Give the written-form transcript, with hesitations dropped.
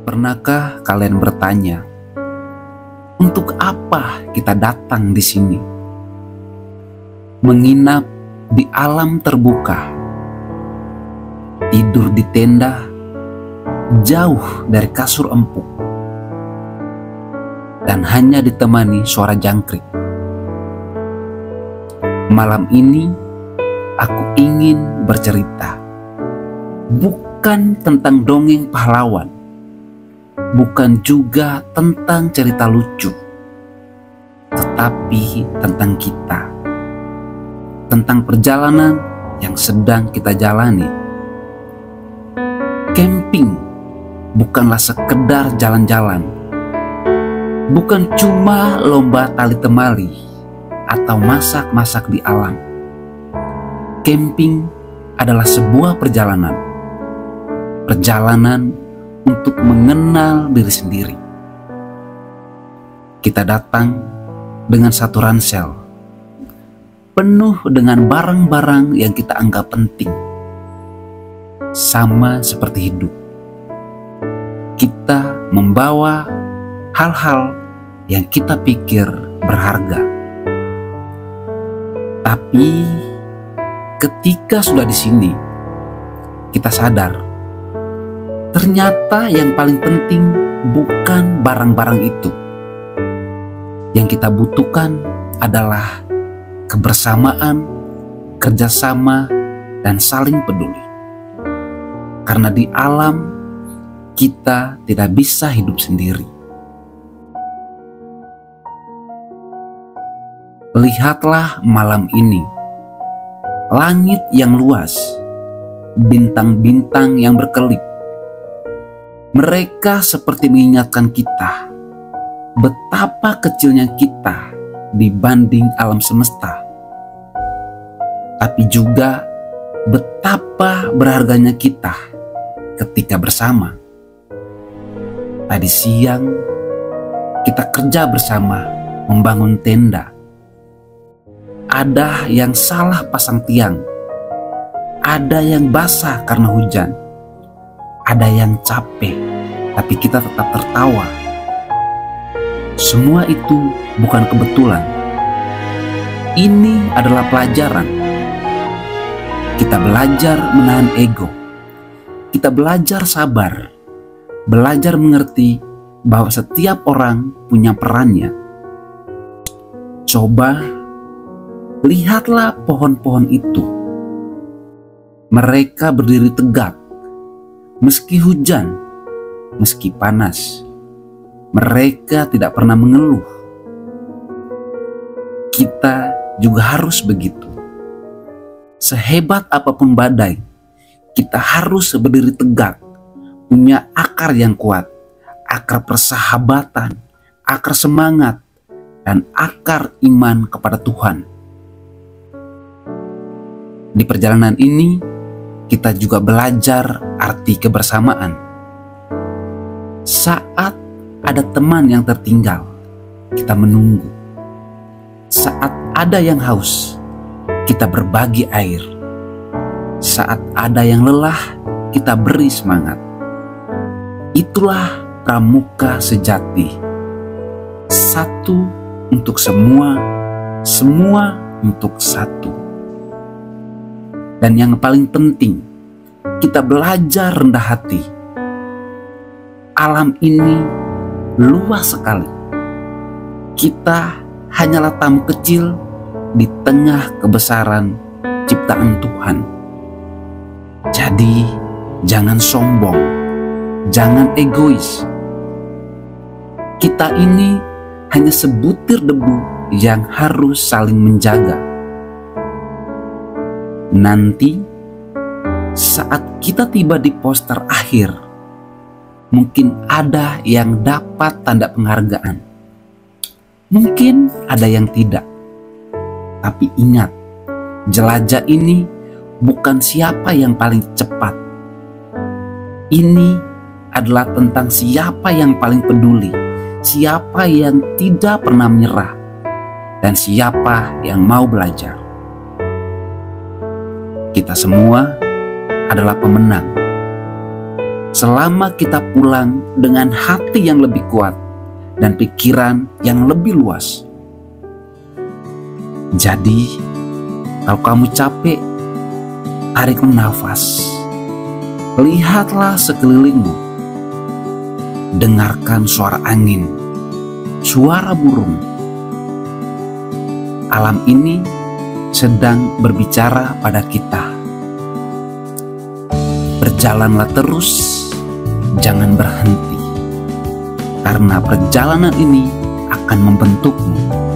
Pernahkah kalian bertanya, untuk apa kita datang di sini? Menginap di alam terbuka, tidur di tenda jauh dari kasur empuk, dan hanya ditemani suara jangkrik. Malam ini aku ingin bercerita, bukan tentang dongeng pahlawan, bukan juga tentang cerita lucu, tetapi tentang kita, tentang perjalanan yang sedang kita jalani. Camping bukanlah sekedar jalan-jalan, bukan cuma lomba tali temali atau masak-masak di alam. Camping adalah sebuah perjalanan untuk mengenal diri sendiri. Kita datang dengan satu ransel, penuh dengan barang-barang yang kita anggap penting. Sama seperti hidup, kita membawa hal-hal yang kita pikir berharga. Tapi ketika sudah di sini, kita sadar ternyata yang paling penting bukan barang-barang itu. Yang kita butuhkan adalah kebersamaan, kerjasama, dan saling peduli. Karena di alam kita tidak bisa hidup sendiri. Lihatlah malam ini, langit yang luas, bintang-bintang yang berkelip. Mereka seperti mengingatkan kita betapa kecilnya kita dibanding alam semesta, tapi juga betapa berharganya kita ketika bersama. Tadi siang kita kerja bersama membangun tenda. Ada yang salah pasang tiang, ada yang basah karena hujan, ada yang capek, tapi kita tetap tertawa. Semua itu bukan kebetulan. Ini adalah pelajaran. Kita belajar menahan ego. Kita belajar sabar. Belajar mengerti bahwa setiap orang punya perannya. Coba lihatlah pohon-pohon itu. Mereka berdiri tegak. Meski hujan, meski panas, mereka tidak pernah mengeluh. Kita juga harus begitu. Sehebat apapun badai, kita harus berdiri tegak, punya akar yang kuat, akar persahabatan, akar semangat, dan akar iman kepada Tuhan. Di perjalanan ini, kita juga belajar arti kebersamaan. Saat ada teman yang tertinggal, kita menunggu. Saat ada yang haus, kita berbagi air. Saat ada yang lelah, kita beri semangat. Itulah pramuka sejati. Satu untuk semua, semua untuk satu. Dan yang paling penting, kita belajar rendah hati. Alam ini luas sekali. Kita hanyalah tamu kecil di tengah kebesaran ciptaan Tuhan. Jadi, jangan sombong, jangan egois. Kita ini hanya sebutir debu yang harus saling menjaga. Nanti saat kita tiba di poster akhir, mungkin ada yang dapat tanda penghargaan, mungkin ada yang tidak. Tapi ingat, jelajah ini bukan siapa yang paling cepat. Ini adalah tentang siapa yang paling peduli, siapa yang tidak pernah menyerah, dan siapa yang mau belajar. Kita semua adalah pemenang. selama kita pulang dengan hati yang lebih kuat dan pikiran yang lebih luas. Jadi, kalau kamu capek, tarik nafas. Lihatlah sekelilingmu. Dengarkan suara angin, suara burung. Alam ini sedang berbicara pada kita. Berjalanlah terus, jangan berhenti, karena perjalanan ini akan membentukmu.